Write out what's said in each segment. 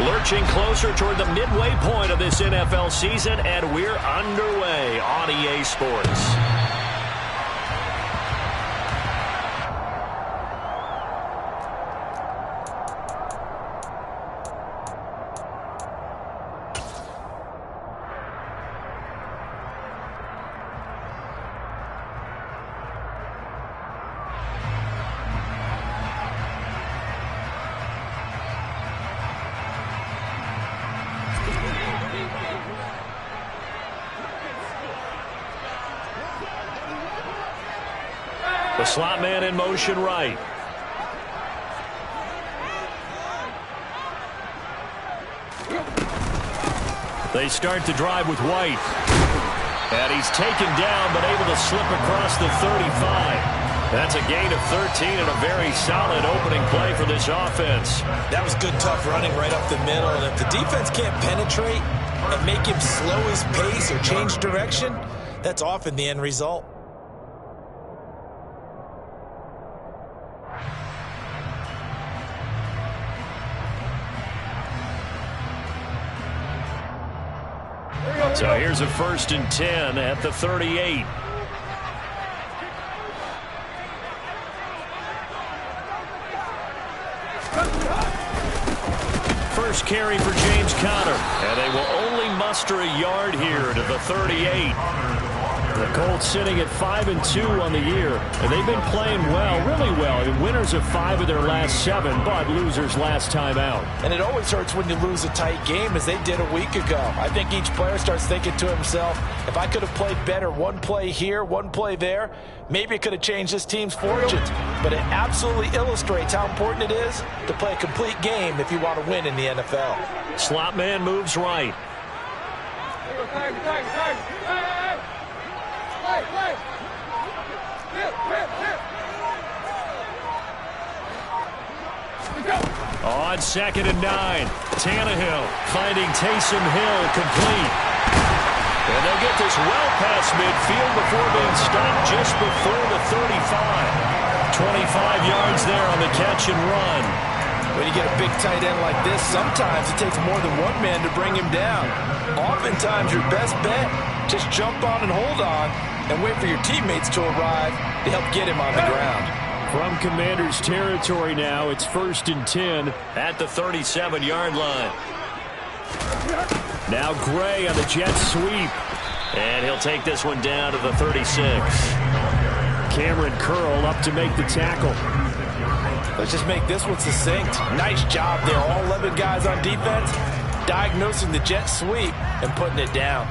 Lurching closer toward the midway point of this NFL season, and we're underway on EA Sports. The slot man in motion right. They start the drive with White. And he's taken down, but able to slip across the 35. That's a gain of 13 and a very solid opening play for this offense. That was good, tough running right up the middle. And if the defense can't penetrate and make him slow his pace or change direction, that's often the end result. So here's a 1st and 10 at the 38. First carry for James Conner, and they will only muster a yard here to the 38. The Colts sitting at 5-2 on the year, and they've been playing well, really well. Winners of 5 of their last 7, but losers last time out. And it always hurts when you lose a tight game, as they did a week ago. I think each player starts thinking to himself, if I could have played better one play here, one play there, maybe it could have changed this team's fortunes. But it absolutely illustrates how important it is to play a complete game if you want to win in the NFL. Slot man moves right. On 2nd and 9, Tannehill finding Taysom Hill complete. And they'll get this well past midfield before being stopped just before the 35. 25 yards there on the catch and run. When you get a big tight end like this, sometimes it takes more than one man to bring him down. Oftentimes your best bet, just jump on and hold on and wait for your teammates to arrive to help get him on the ground. From Commander's territory now, it's 1st and 10 at the 37-yard line. Now Gray on the jet sweep. And he'll take this one down to the 36. Cameron Curl up to make the tackle. Let's just make this one succinct. Nice job there. All 11 guys on defense diagnosing the jet sweep and putting it down.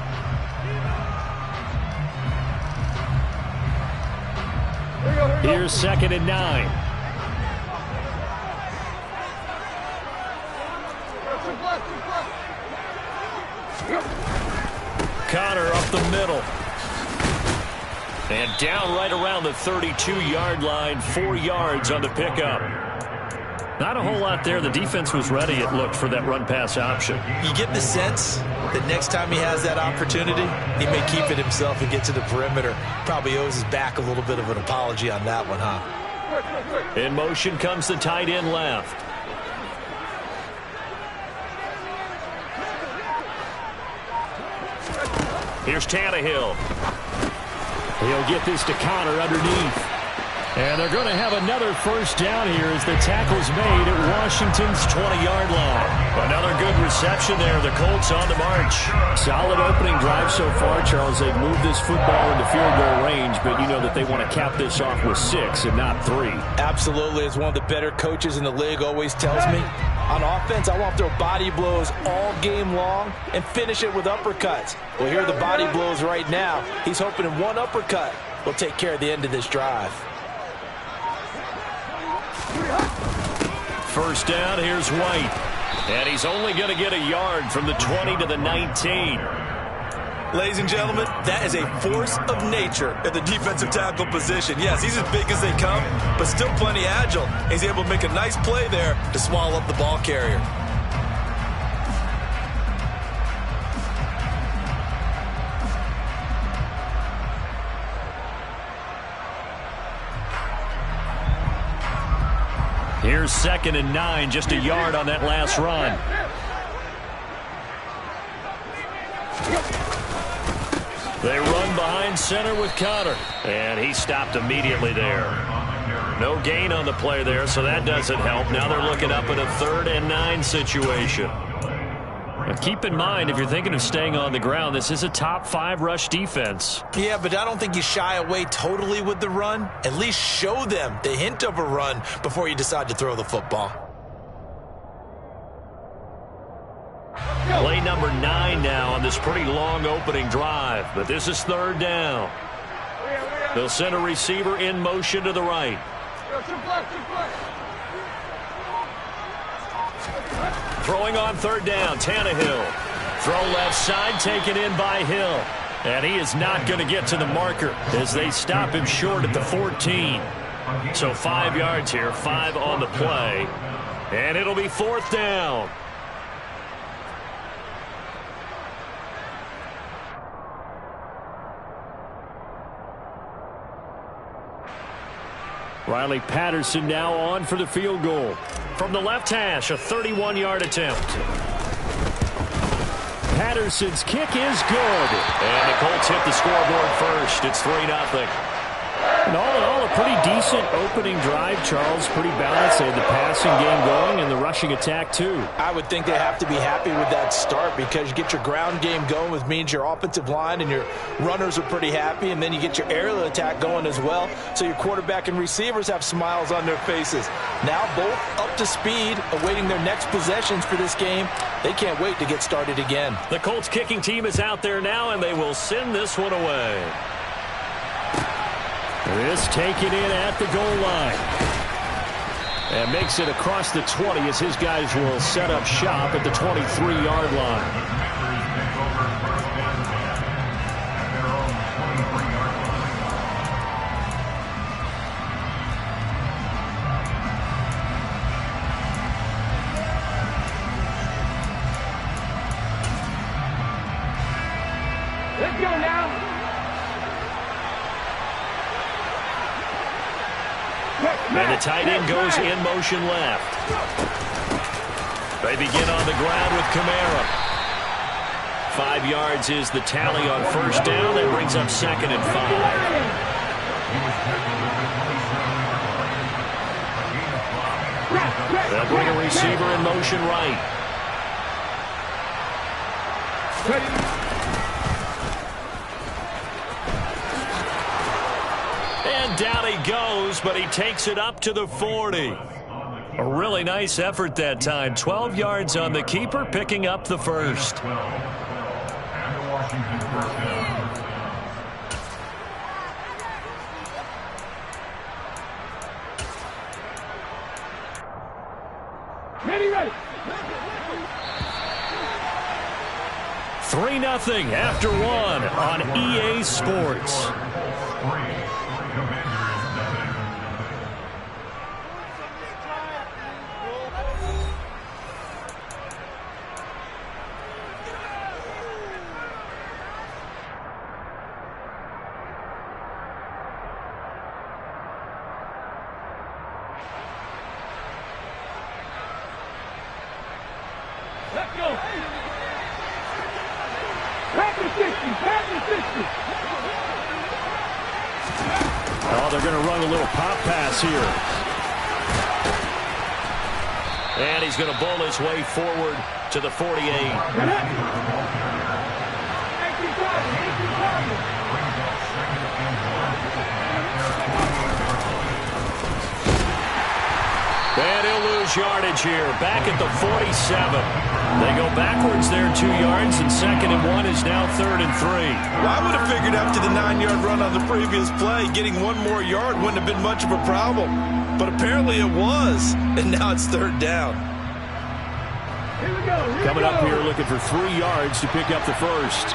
Here's 2nd and 9. Conner up the middle. And down right around the 32-yard line, 4 yards on the pickup. Not a whole lot there. The defense was ready, it looked, for that run-pass option. You get the sense that next time he has that opportunity, he may keep it himself and get to the perimeter. Probably owes his back a little bit of an apology on that one, huh? In motion comes the tight end left. Here's Tannehill. He'll get this to Conner underneath. And they're going to have another 1st down here as the tackle's made at Washington's 20-yard line. Another good reception there. The Colts on the march. Solid opening drive so far, Charles. They've moved this football into field goal range, but you know that they want to cap this off with 6 and not 3. Absolutely. As one of the better coaches in the league always tells me, on offense, I want to throw body blows all game long and finish it with uppercuts. Well, here are the body blows right now. He's hoping in one uppercut will take care of the end of this drive. 1st down, here's White. And he's only going to get a yard from the 20 to the 19. Ladies and gentlemen, that is a force of nature at the defensive tackle position. Yes, he's as big as they come, but still plenty agile. He's able to make a nice play there to swallow up the ball carrier. Here's 2nd and 9, just a yard on that last run. They run behind center with Connor. And he stopped immediately there. No gain on the play there, so that doesn't help. Now they're looking up at a 3rd and 9 situation. Now keep in mind, if you're thinking of staying on the ground, this is a top 5 rush defense. Yeah, but I don't think you shy away totally with the run. At least show them the hint of a run before you decide to throw the football. Play number 9 now on this pretty long opening drive, but this is 3rd down. They'll send a receiver in motion to the right. Throwing on 3rd down, Tannehill. Throw left side, taken in by Hill. And he is not going to get to the marker as they stop him short at the 14. So 5 yards here, 5 on the play. And it'll be 4th down. Riley Patterson now on for the field goal. From the left hash, a 31-yard attempt. Patterson's kick is good. And the Colts hit the scoreboard first. It's 3-0. And all in all, a pretty decent opening drive, Charles. Pretty balanced. They had the passing game going and the rushing attack, too. I would think they have to be happy with that start because you get your ground game going, which means your offensive line and your runners are pretty happy, and then you get your aerial attack going as well. So your quarterback and receivers have smiles on their faces. Now both up to speed, awaiting their next possessions for this game. They can't wait to get started again. The Colts kicking team is out there now, and they will send this one away. This taken in at the goal line. And makes it across the 20 as his guys will set up shop at the 23-yard line. Let's go now. And the tight end goes in motion left. They begin on the ground with Kamara. 5 yards is the tally on 1st down. That brings up 2nd and 5. They'll bring a receiver in motion right. And down he goes, but he takes it up to the 40. A really nice effort that time. 12 yards on the keeper, picking up the 1st. Ready. 3-0 after 1 on EA Sports. Let's go. Packers 60. Oh, they're going to run a little pop pass here. And he's going to bowl his way forward to the 48. And he'll lose yardage here. Back at the 47. They go backwards there 2 yards, and 2nd and 1 is now 3rd and 3. Well, I would have figured after the 9-yard run on the previous play, getting 1 more yard wouldn't have been much of a problem. But apparently it was, and now it's 3rd down. Here we go. Coming up here looking for 3 yards to pick up the 1st.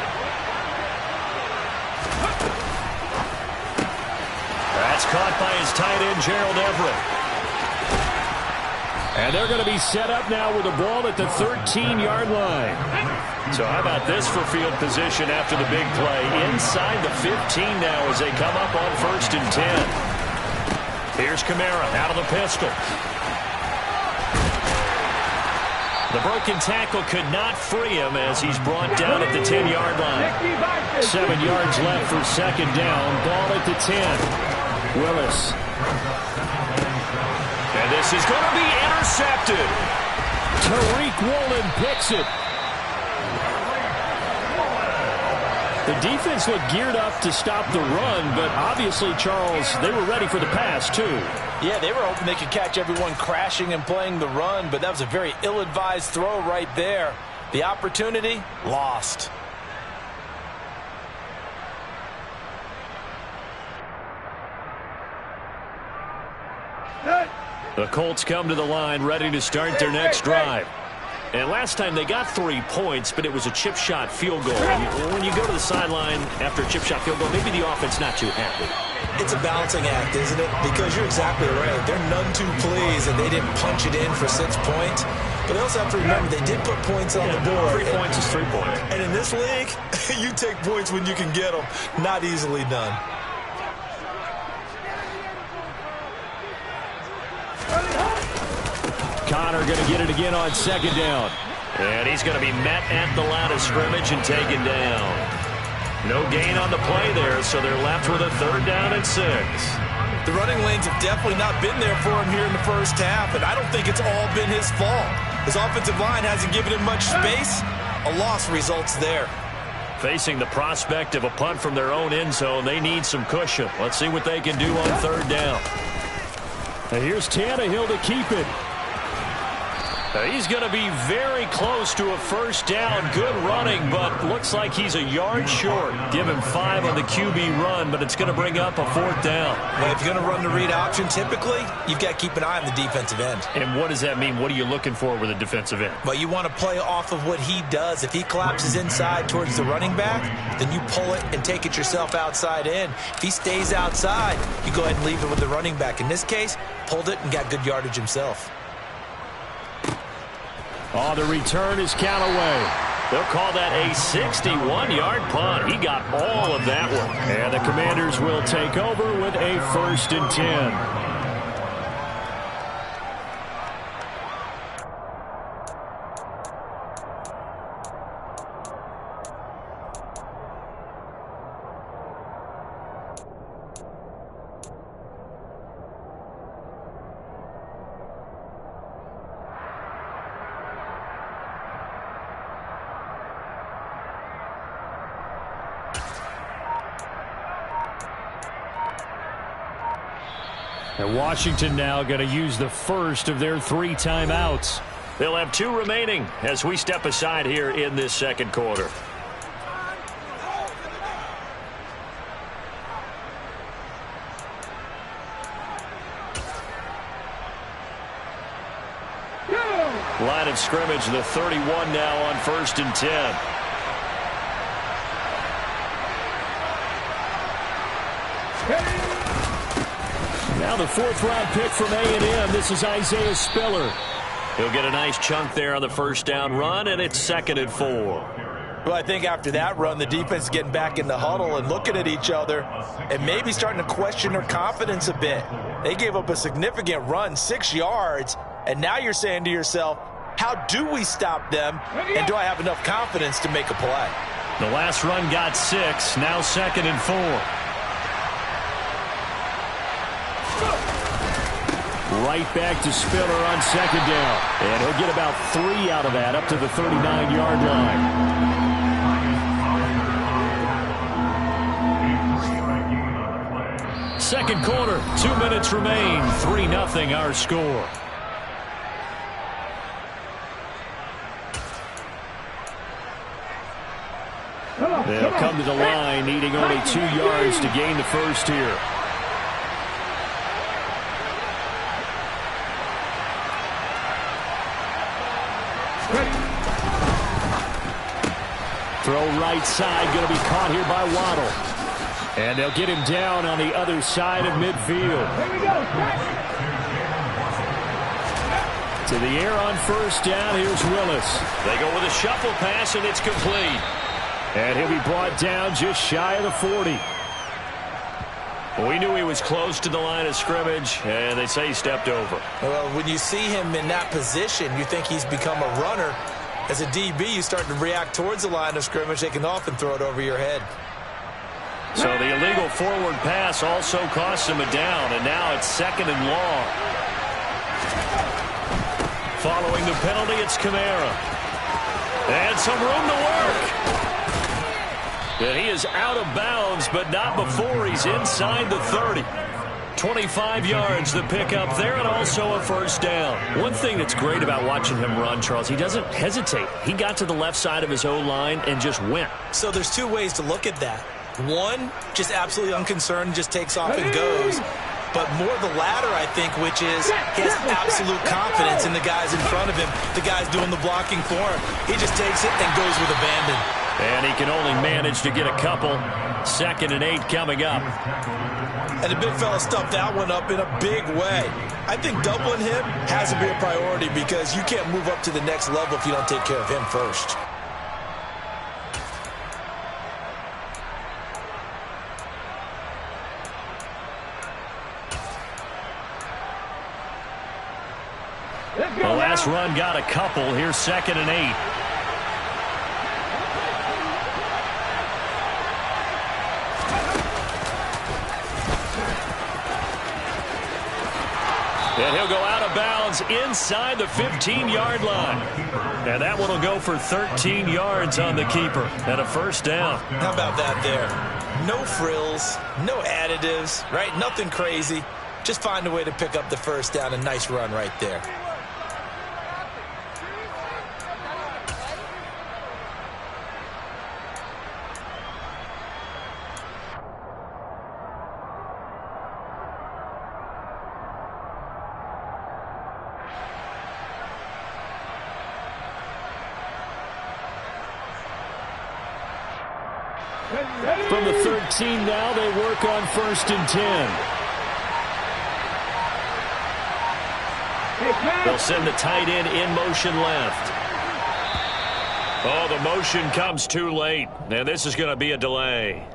That's caught by his tight end, Gerald Everett. And they're going to be set up now with the ball at the 13-yard line. So how about this for field position after the big play? Inside the 15 now as they come up on 1st and 10. Here's Kamara out of the pistol. The broken tackle could not free him as he's brought down at the 10-yard line. 7 yards left for second down. Ball at the 10. Willis. And this is going to be intercepted. Tariq Woolen picks it. The defense looked geared up to stop the run, but obviously, Charles, they were ready for the pass, too. Yeah, they were hoping they could catch everyone crashing and playing the run, but that was a very ill-advised throw right there. The opportunity, lost. The Colts come to the line ready to start their next drive. And last time they got 3 points, but it was a chip shot field goal. When you go to the sideline after a chip shot field goal, maybe the offense not too happy. It's a balancing act, isn't it? Because you're exactly right. They're none too pleased, and they didn't punch it in for 6 points. But they also have to remember they did put points on the board. 3 points is 3 points. And in this league, you take points when you can get them. Not easily done. Connor going to get it again on second down. And he's going to be met at the line of scrimmage and taken down. No gain on the play there, so they're left with a 3rd down and 6. The running lanes have definitely not been there for him here in the first half, and I don't think it's all been his fault. His offensive line hasn't given him much space. A loss results there. Facing the prospect of a punt from their own end zone, they need some cushion. Let's see what they can do on 3rd down. And here's Tannehill to keep it. He's going to be very close to a 1st down. Good running, but looks like he's a yard short. Give him 5 on the QB run, but it's going to bring up a 4th down. Well, if you're going to run the read option, typically, you've got to keep an eye on the defensive end. And what does that mean? What are you looking for with a defensive end? Well, you want to play off of what he does. If he collapses inside towards the running back, then you pull it and take it yourself outside in. If he stays outside, you go ahead and leave it with the running back. In this case, pulled it and got good yardage himself. Oh, the return is Callaway. They'll call that a 61-yard punt. He got all of that one. And the Commanders will take over with a 1st and 10. And Washington now going to use the first of their 3 timeouts. They'll have 2 remaining as we step aside here in this second quarter. Line of scrimmage, the 31 now on 1st and 10. Now the 4th-round pick from A&M. This is Isaiah Spiller. He'll get a nice chunk there on the 1st down run, and it's 2nd and 4. Well, I think after that run, the defense is getting back in the huddle and looking at each other and maybe starting to question their confidence a bit. They gave up a significant run, 6 yards, and now you're saying to yourself, how do we stop them, and do I have enough confidence to make a play? The last run got 6, now 2nd and 4. Right back to Spiller on 2nd down. And he'll get about 3 out of that up to the 39-yard line. Second quarter, 2 minutes remain. 3-0 our score. They'll come to the line, needing only 2 yards to gain the first here. Throw right side, going to be caught here by Waddle. And they'll get him down on the other side of midfield. To the air on 1st down, here's Willis. They go with a shuffle pass, and it's complete. And he'll be brought down just shy of the 40. We knew he was close to the line of scrimmage, and they say he stepped over. Well, when you see him in that position, you think he's become a runner. As a DB, you start to react towards the line of scrimmage. They can often throw it over your head. So the illegal forward pass also cost him a down, and now it's 2nd and long. Following the penalty, it's Kamara. And some room to work. And he is out of bounds, but not before he's inside the 30. 25 yards the pickup there, and also a first down. One thing that's great about watching him run, Charles, he doesn't hesitate. He got to the left side of his O-line and just went. So there's two ways to look at that. One, just absolutely unconcerned, just takes off and goes. But more the latter, I think, which is he has absolute confidence in the guys in front of him, the guys doing the blocking for him. He just takes it and goes with abandon. And he can only manage to get a couple. 2nd and 8 coming up. And the big fella stuffed that one up in a big way. I think doubling him has to be a priority because you can't move up to the next level if you don't take care of him first. The last run got a couple. Here's 2nd and 8. And he'll go out of bounds inside the 15-yard line. And that one will go for 13 yards on the keeper and a first down. How about that there? No frills, no additives, right? Nothing crazy. Just find a way to pick up the first down. A nice run right there. From the 13 now, they work on 1st and 10. They'll send the tight end in motion left. Oh, the motion comes too late. And this is going to be a delay.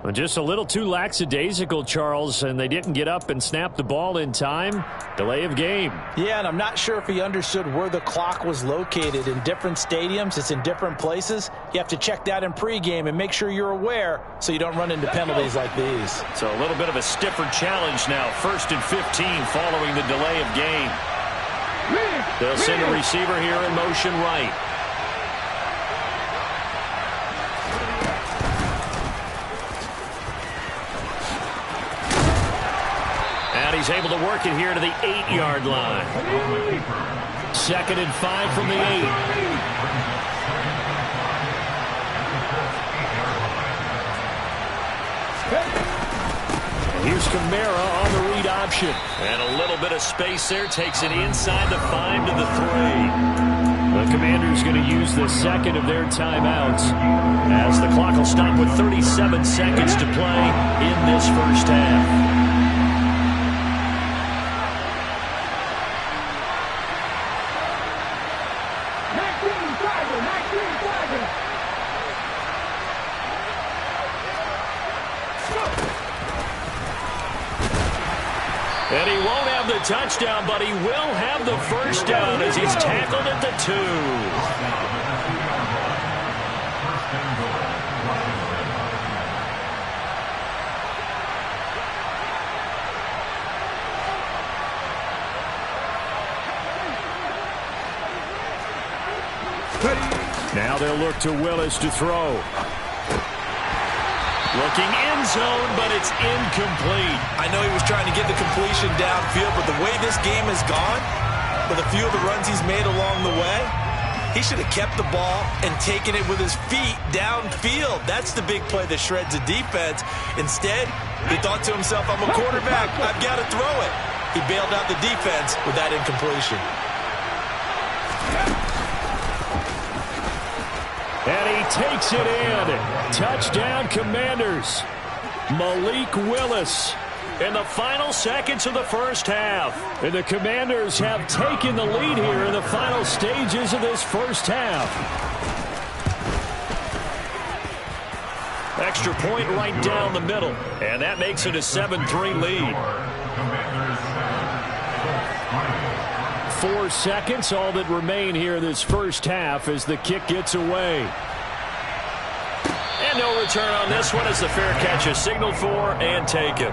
Well, just a little too lackadaisical, Charles, and they didn't get up and snap the ball in time. Delay of game. Yeah, and I'm not sure if he understood where the clock was located. In different stadiums, it's in different places. You have to check that in pregame and make sure you're aware so you don't run into penalties like these. So a little bit of a stiffer challenge now. 1st and 15 following the delay of game. They'll send a receiver here in motion right. He's able to work it here to the 8-yard line. 2nd and 5 from the 8. And here's Kamara on the read option. And a little bit of space there. Takes it inside the 5 to the 3. The Commanders going to use the 2nd of their timeouts as the clock will stop with 37 seconds to play in this first half. And he won't have the touchdown, but he will have the first down as he's tackled at the 2. Now they'll look to Willis to throw. Looking end zone, but it's incomplete. I know he was trying to get the completion downfield, but the way this game has gone, with a few of the runs he's made along the way, he should have kept the ball and taken it with his feet downfield. That's the big play that shreds a defense. Instead, he thought to himself, I'm a quarterback, I've got to throw it. He bailed out the defense with that incompletion. And he takes it in. Touchdown, Commanders. Malik Willis in the final seconds of the first half. And the Commanders have taken the lead here in the final stages of this first half. Extra point right down the middle. And that makes it a 7-3 lead. 4 seconds, all that remain here this first half as the kick gets away. And no return on this one as the fair catch is signaled for and taken.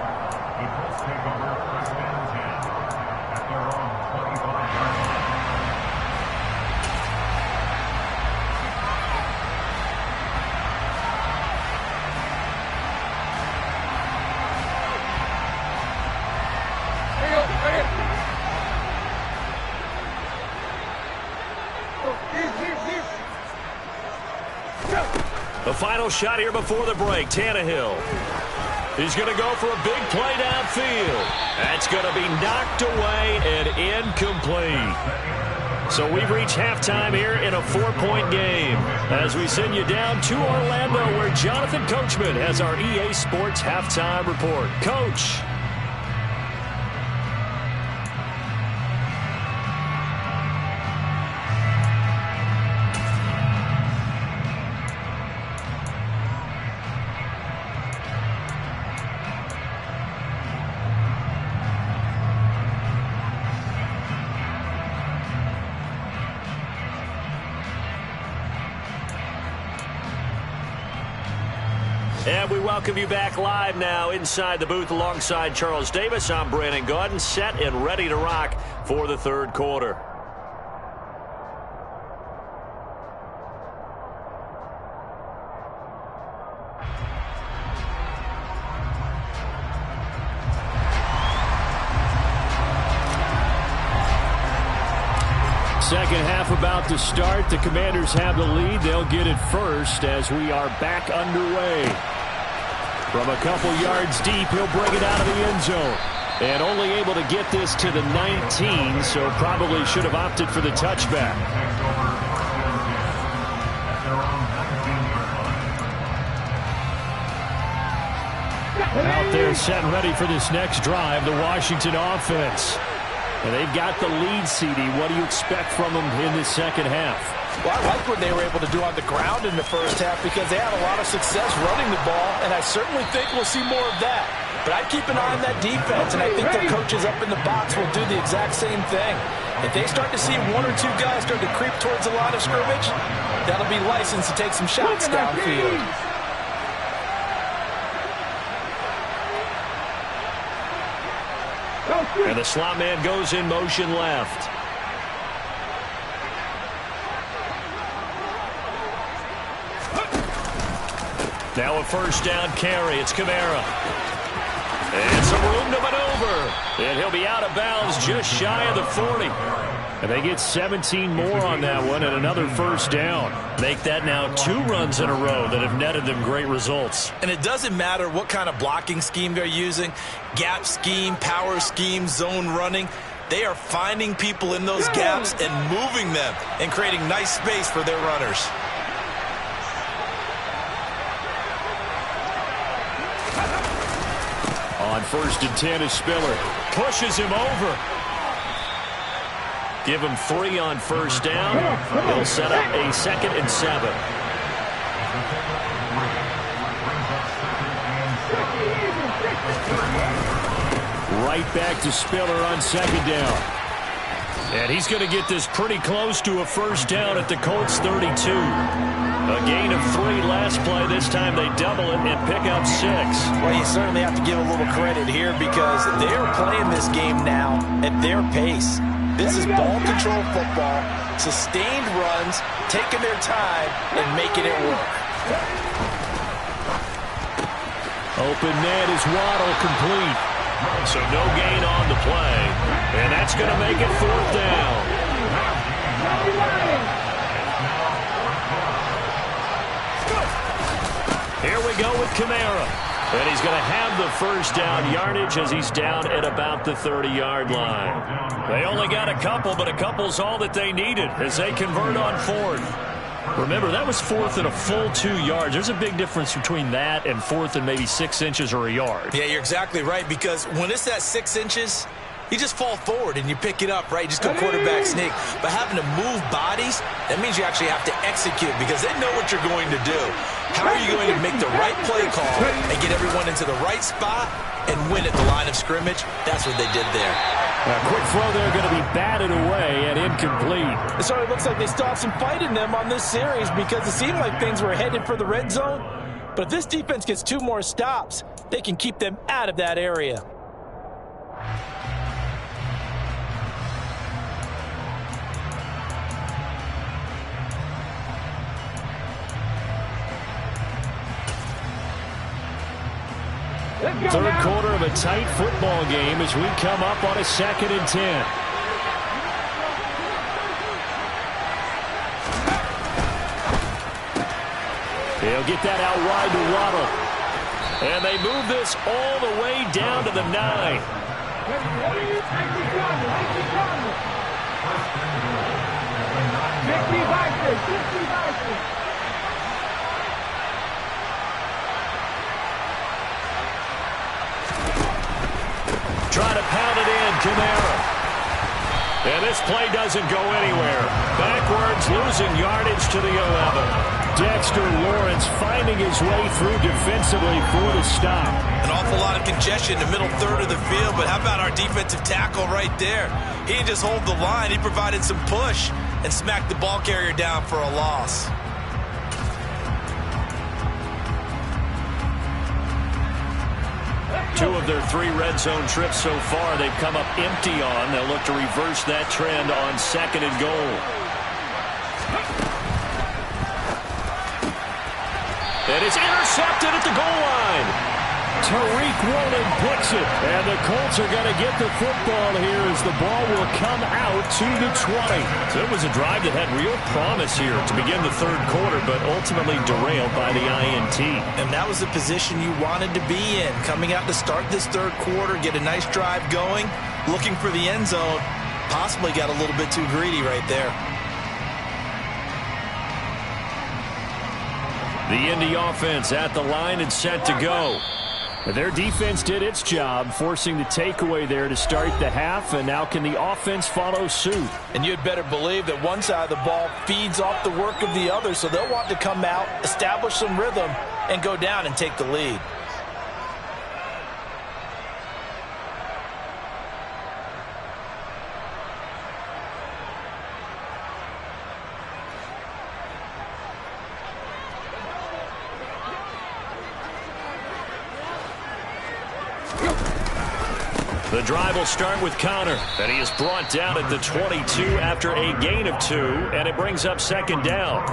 The final shot here before the break. Tannehill. He's going to go for a big play downfield. That's going to be knocked away and incomplete. So we've reached halftime here in a 4-point game as we send you down to Orlando where Jonathan Coachman has our EA Sports halftime report. Coach. And we welcome you back live now inside the booth alongside Charles Davis. I'm Brandon Gaudin, set and ready to rock for the third quarter. Second half about to start. The Commanders have the lead. They'll get it first as we are back underway. From a couple yards deep, he'll bring it out of the end zone. And only able to get this to the 19, so probably should have opted for the touchback. Out there set and ready for this next drive, the Washington offense. And they've got the lead, CD. What do you expect from them in this second half? Well, I like what they were able to do on the ground in the first half because they had a lot of success running the ball, and I certainly think we'll see more of that. But I'd keep an eye on that defense, and I think their coaches up in the box will do the exact same thing. If they start to see one or two guys start to creep towards the line of scrimmage, that'll be licensed to take some shots downfield. And the slot man goes in motion left. Now a first down carry. It's Kamara. And some room to maneuver. And he'll be out of bounds just shy of the 40. And they get 17 more on that one and another first down. Make that now 2 runs in a row that have netted them great results. And it doesn't matter what kind of blocking scheme they're using, gap scheme, power scheme, zone running. They are finding people in those gaps and moving them and creating nice space for their runners. On 1st and 10 is Spiller. Pushes him over. Give him 3 on first down. He'll set up a 2nd and 7. Right back to Spiller on 2nd down. And he's going to get this pretty close to a first down at the Colts 32. A gain of 3 last play. This time they double it and pick up 6. Well, you certainly have to give a little credit here because they're playing this game now at their pace. This is ball control football, sustained runs, taking their time, and making it work. Open net is Waddle complete. So no gain on the play. And that's going to make it 4th down. Here we go with Kamara. And he's going to have the first down yardage as he's down at about the 30-yard line. They only got a couple, but a couple's all that they needed as they convert on 4th. Remember, that was 4th and a full 2 yards. There's a big difference between that and 4th and maybe 6 inches or a yard. Yeah, you're exactly right, because when it's at 6 inches, You just fall forward and you pick it up, right? You just go quarterback sneak. But having to move bodies, that means you actually have to execute because they know what you're going to do. How are you going to make the right play call and get everyone into the right spot and win at the line of scrimmage? That's what they did there. A quick throw there going to be batted away and incomplete. So it looks like they still have some fight in them on this series because it seemed like things were headed for the red zone. But if this defense gets 2 more stops, they can keep them out of that area. Third quarter of a tight football game as we come up on a 2nd and 10. They'll get that out wide to Waddle. And they move this all the way down to the 9. Try to pound it in, Kamara. And this play doesn't go anywhere. Backwards, losing yardage to the 11. Dexter Lawrence finding his way through defensively for the stop. An awful lot of congestion in the middle third of the field, but how about our defensive tackle right there? He didn't just hold the line, he provided some push and smacked the ball carrier down for a loss. Two of their 3 red zone trips so far they've come up empty on. They'll look to reverse that trend on 2nd and goal. And it's intercepted at the goal line. Tariq Woolen picks it. And the Colts are going to get the football here as the ball will come out to the 20. So it was a drive that had real promise here to begin the third quarter, but ultimately derailed by the INT. And that was the position you wanted to be in. Coming out to start this third quarter, get a nice drive going, looking for the end zone. Possibly got a little bit too greedy right there. The Indy offense at the line and set to go. Their defense did its job, forcing the takeaway there to start the half, and now can the offense follow suit? And you'd better believe that one side of the ball feeds off the work of the other, so they'll want to come out, establish some rhythm, and go down and take the lead. The drive will start with Connor, and he is brought down at the 22 after a gain of 2, and it brings up 2nd down.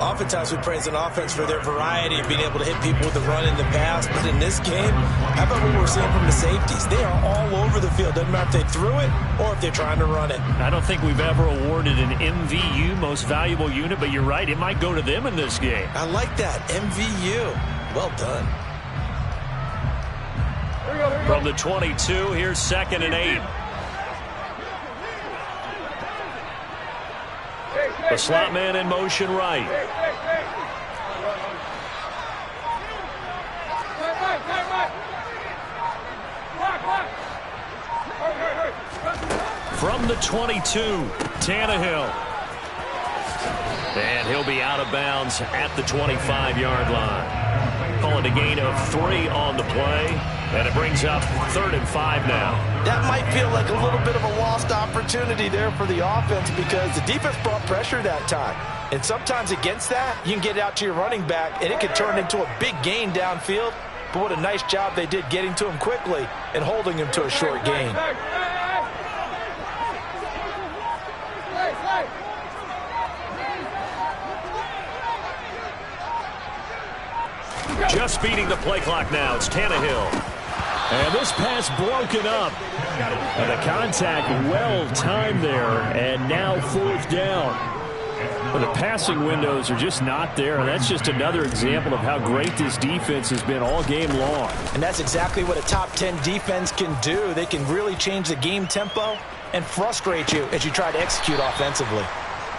Oftentimes we praise an offense for their variety of being able to hit people with the run in the pass, but in this game, how about what we're seeing from the safeties? They are all over the field. Doesn't matter if they threw it or if they're trying to run it. I don't think we've ever awarded an MVU, most valuable unit, but you're right, it might go to them in this game. I like that, MVU. Well done. From the 22, here's 2nd and 8. The slot man in motion right. From the 22, Tannehill. And he'll be out of bounds at the 25-yard line. Calling a gain of 3 on the play. And it brings up 3rd and 5 now. That might feel like a little bit of a lost opportunity there for the offense because the defense brought pressure that time. And sometimes against that, you can get out to your running back, and it could turn into a big gain downfield. But what a nice job they did getting to him quickly and holding him to a short gain. Just beating the play clock now. It's Tannehill. And this pass broken up. And the contact well-timed there. And now 4th down. But the passing windows are just not there. And that's just another example of how great this defense has been all game long. And that's exactly what a top 10 defense can do. They can really change the game tempo and frustrate you as you try to execute offensively.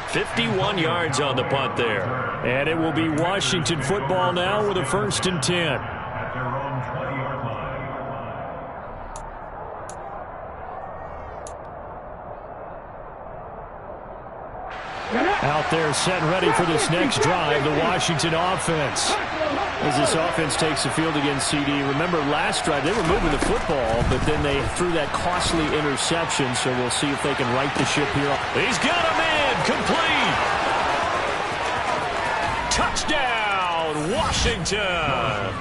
51 yards on the punt there. And it will be Washington football now with a 1st and 10. Out there set and ready for this next drive, the Washington offense. As this offense takes the field against CD, remember last drive they were moving the football, but then they threw that costly interception, so we'll see if they can right the ship here. He's got a man, complete. Touchdown, Washington.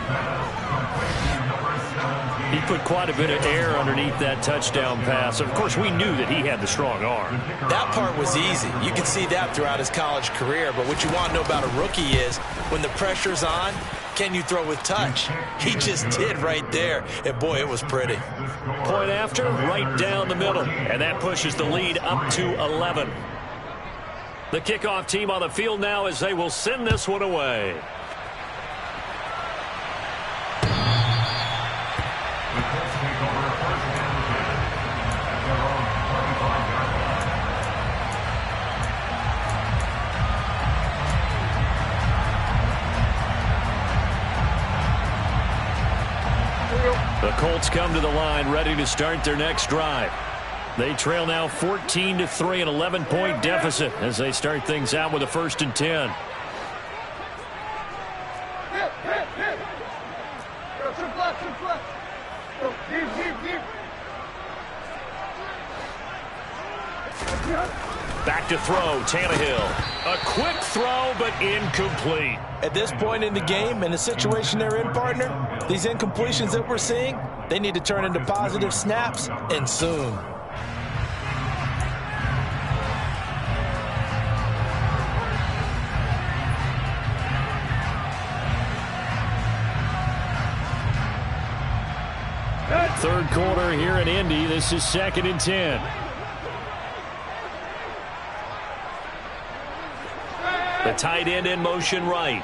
He put quite a bit of air underneath that touchdown pass. Of course, we knew that he had the strong arm. That part was easy. You can see that throughout his college career. But what you want to know about a rookie is when the pressure's on, can you throw with touch? He just did right there. And, boy, it was pretty. Point after, right down the middle. And that pushes the lead up to 11. The kickoff team on the field now as they will send this one away. The Colts come to the line ready to start their next drive. They trail now 14-3, an 11-point deficit as they start things out with a 1st and 10. Back to throw, Tannehill. A quick throw, but incomplete. At this point in the game, in the situation they're in, partner, these incompletions that we're seeing, they need to turn into positive snaps, and soon. Third quarter here in Indy. This is 2nd and 10. The tight end in motion right.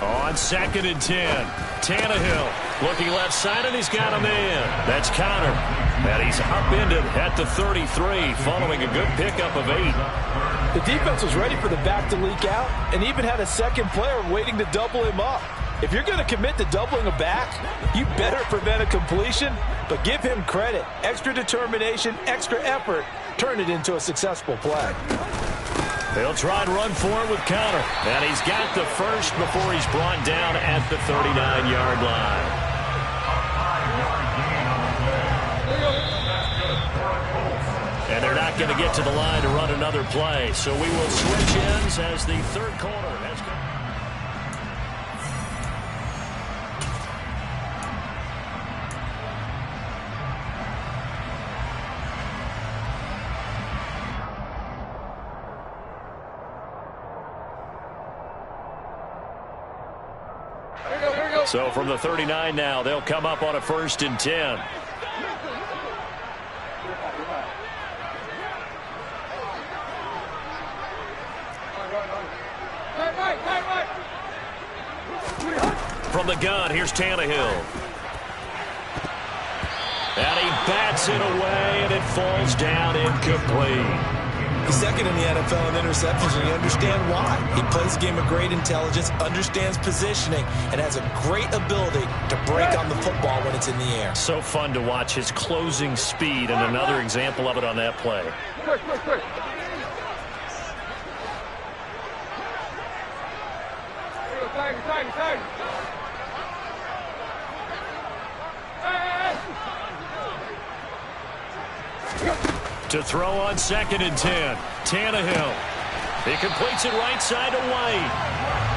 On 2nd and 10. Tannehill looking left side, and he's got a man. That's Connor. And he's upended at the 33 following a good pickup of 8. The defense was ready for the back to leak out and even had a second player waiting to double him up. If you're going to commit to doubling a back, you better prevent a completion, but give him credit. Extra determination, extra effort, turn it into a successful play. They'll try and run for it with Connor. And he's got the first before he's brought down at the 39-yard line. And they're not going to get to the line to run another play. So we will switch ends as the third quarter has come. So from the 39 now, they'll come up on a 1st and 10. From the gun, here's Tannehill. And he bats it away, and it falls down incomplete. He's 2nd in the NFL in interceptions, and you understand why. He plays a game of great intelligence, understands positioning, and has a great ability to break on the football when it's in the air. So fun to watch his closing speed, and another example of it on that play. Quick. Tight. To throw on 2nd and 10. Tannehill. He completes it right side to White.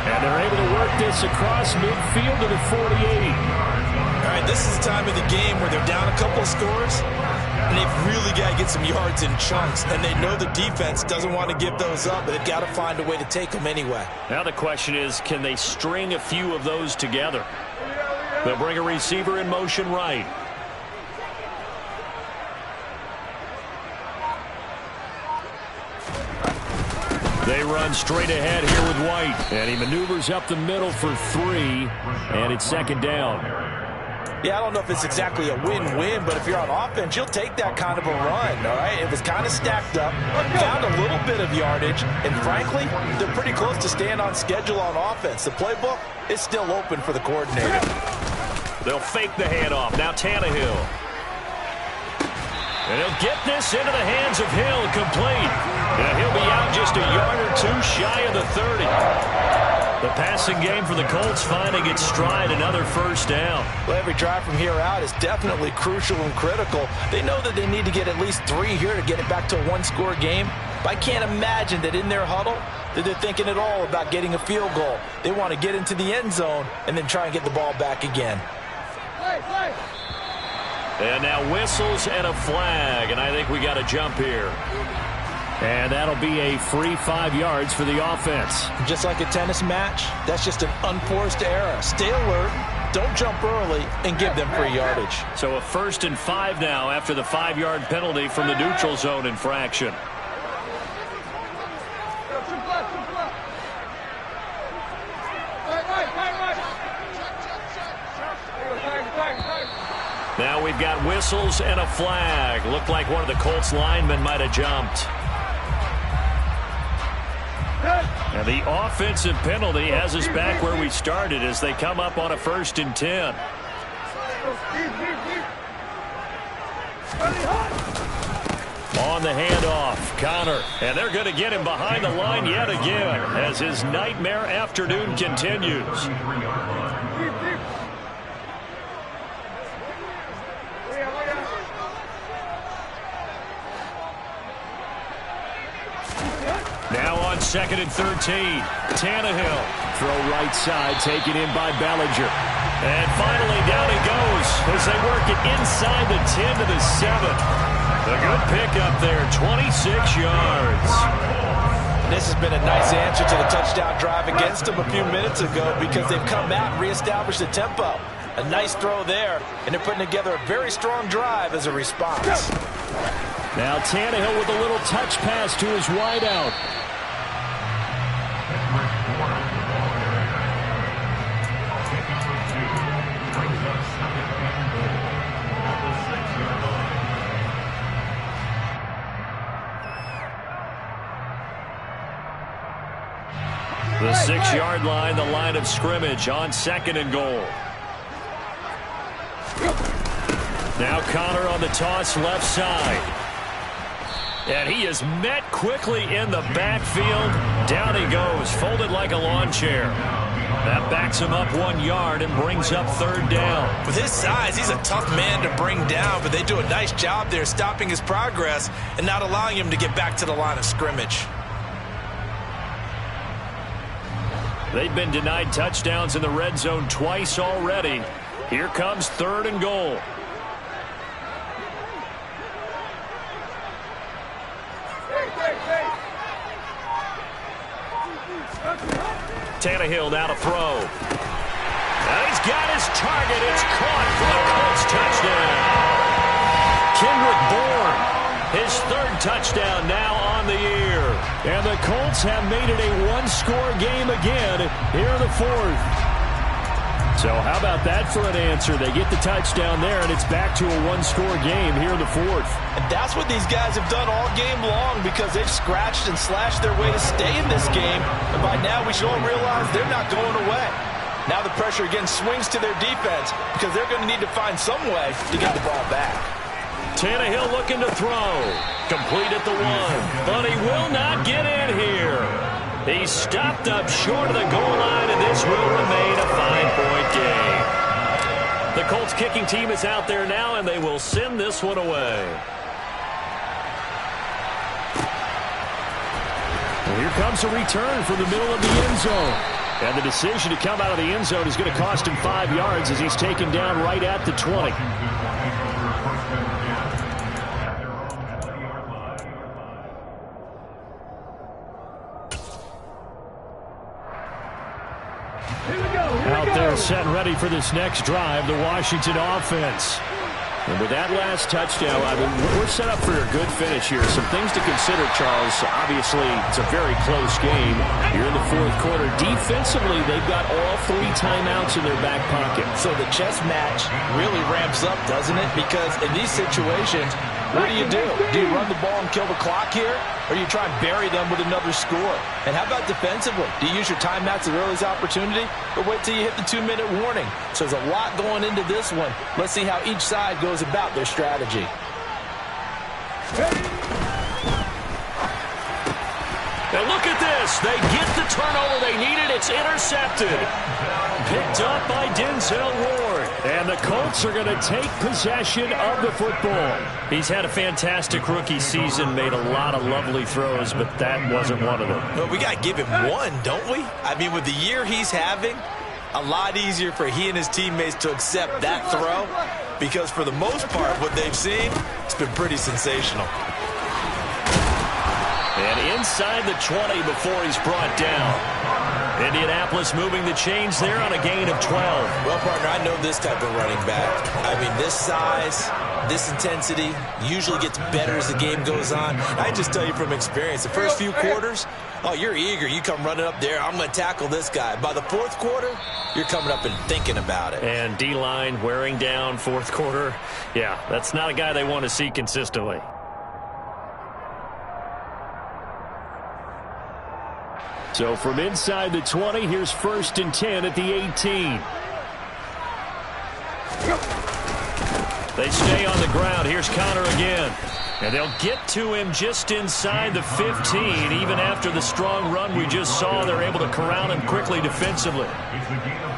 And they're able to work this across midfield to the 48. All right, this is the time of the game where they're down a couple of scores, and they've really got to get some yards in chunks, and they know the defense doesn't want to give those up, but they've got to find a way to take them anyway. Now the question is, can they string a few of those together? They'll bring a receiver in motion right. They run straight ahead here with White. And he maneuvers up the middle for 3. And it's 2nd down. Yeah, I don't know if it's exactly a win-win, but if you're on offense, you'll take that kind of a run, all right? It was kind of stacked up, found a little bit of yardage, and frankly, they're pretty close to staying on schedule on offense. The playbook is still open for the coordinator. They'll fake the handoff. Now Tannehill. And he'll get this into the hands of Hill, complete. And he'll be out just a yard or two shy of the 30. The passing game for the Colts finding its stride, another first down. Well, every drive from here out is definitely crucial and critical. They know that they need to get at least 3 here to get it back to a one-score game. But I can't imagine that in their huddle that they're thinking at all about getting a field goal. They want to get into the end zone and then try and get the ball back again. And now whistles and a flag, and I think we got a jump here. And that'll be a free 5 yards for the offense. Just like a tennis match, that's just an unforced error. Stay alert, don't jump early, and give them free yardage. So a 1st and 5 now after the 5-yard penalty from the neutral zone infraction. Now we've got whistles and a flag. Looked like one of the Colts linemen might have jumped. And the offensive penalty has us back where we started as they come up on a 1st and 10. On the handoff, Connor. And they're going to get him behind the line yet again as his nightmare afternoon continues. Now on 2nd and 13, Tannehill. Throw right side, taken in by Bellinger. And finally down he goes as they work it inside the 10 to the 7. A good pickup there, 26 yards. This has been a nice answer to the touchdown drive against them a few minutes ago because they've come out and reestablished the tempo. A nice throw there, and they're putting together a very strong drive as a response. Now Tannehill with a little touch pass to his wideout. The 6-yard line, the line of scrimmage on 2nd and goal. Now Connor on the toss left side. And he is met quickly in the backfield. Down he goes, folded like a lawn chair. That backs him up 1 yard and brings up 3rd down. With his size, he's a tough man to bring down, but they do a nice job there stopping his progress and not allowing him to get back to the line of scrimmage. They've been denied touchdowns in the red zone twice already. Here comes 3rd and goal. Tannehill now to throw. And he's got his target. It's caught for the Colts touchdown. Kendrick Bourne, his 3rd touchdown now on the year. And the Colts have made it a one-score game again here in the 4th. So how about that for an answer? They get the touchdown there, and it's back to a one-score game here in the 4th. And that's what these guys have done all game long because they've scratched and slashed their way to stay in this game. And by now, we should all realize they're not going away. Now the pressure again swings to their defense because they're going to need to find some way to get the ball back. Tannehill looking to throw. Complete at the 1. But he will not get in here. He's stopped up short of the goal line, and this will remain a 5-point game. The Colts kicking team is out there now, and they will send this one away. Well, here comes a return from the middle of the end zone. And the decision to come out of the end zone is going to cost him 5 yards as he's taken down right at the 20. Out there set and ready for this next drive, the Washington offense. And with that last touchdown, I mean, we're set up for a good finish here. Some things to consider, Charles. Obviously, it's a very close game. You're in the fourth quarter. Defensively, they've got all 3 timeouts in their back pocket. So the chess match really ramps up, doesn't it? Because in these situations, what do? Do you run the ball and kill the clock here? Or you try and bury them with another score? And how about defensively? Do you use your timeouts as early as opportunity? Or wait till you hit the 2-minute warning? So there's a lot going into this one. Let's see how each side goes about their strategy. And look at this. They get the turnover they needed. It's intercepted. Picked up by Denzel Ward. And the Colts are going to take possession of the football. He's had a fantastic rookie season, made a lot of lovely throws, but that wasn't one of them. Well, we got to give him one, don't we? I mean, with the year he's having, a lot easier for he and his teammates to accept that throw, because for the most part, what they've seen, it's been pretty sensational. And inside the 20 before he's brought down. Indianapolis moving the chains there on a gain of 12. Well, partner, I know this type of running back. I mean, this size, this intensity usually gets better as the game goes on. I just tell you from experience, the first few quarters, oh, you're eager. You come running up there, I'm going to tackle this guy. By the fourth quarter, you're coming up and thinking about it. And D-line wearing down fourth quarter. Yeah, that's not a guy they want to see consistently. So from inside the 20, here's 1st and 10 at the 18. They stay on the ground. Here's Connor again. And they'll get to him just inside the 15. Even after the strong run we just saw, they're able to corral him quickly defensively.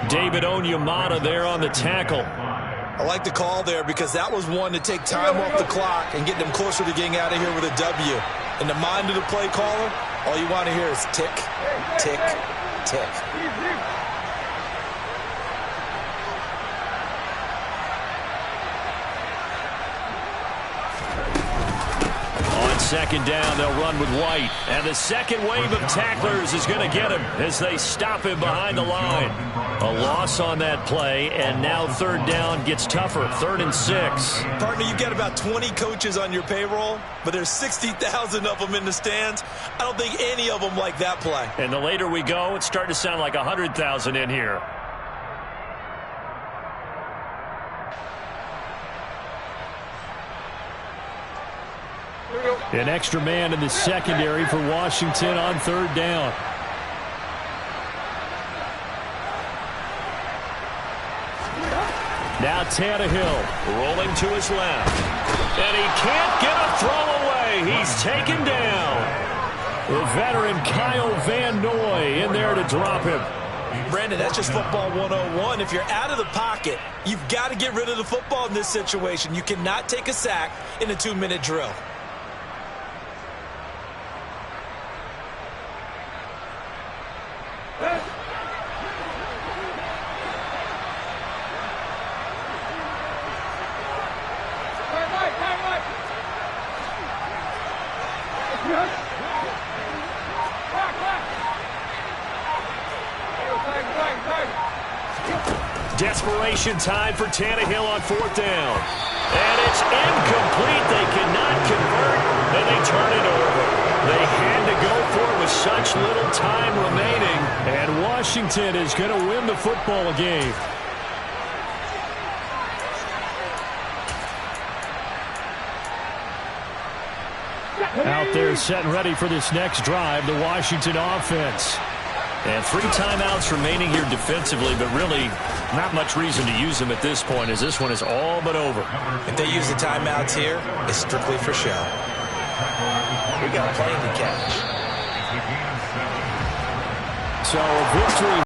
David Onyemata there on the tackle. I like the call there because that was one to take time off the clock and get them closer to getting out of here with a W. In the mind of the play caller, all you want to hear is tick, tick, tick. On 2nd down, they'll run with White. And the second wave of tacklers is going to get him as they stop him behind the line. A loss on that play, and now 3rd down gets tougher. 3rd and 6. Partner, you've got about 20 coaches on your payroll, but there's 60,000 of them in the stands. I don't think any of them like that play. And the later we go, it's starting to sound like 100,000 in here. An extra man in the secondary for Washington on 3rd down. Now Tannehill rolling to his left. And he can't get a throw away. He's taken down. The veteran Kyle Van Noy in there to drop him. Brandon, that's just football 101. If you're out of the pocket, you've got to get rid of the football in this situation. You cannot take a sack in a 2-minute drill. Desperation time for Tannehill on 4th down. And it's incomplete. They cannot convert, and they turn it over. They had to go for it with such little time remaining, and Washington is going to win the football game. Out there set and ready for this next drive, the Washington offense. And 3 timeouts remaining here defensively, but really not much reason to use them at this point, as this one is all but over. If they use the timeouts here, it's strictly for show. We got plenty to catch. So a victory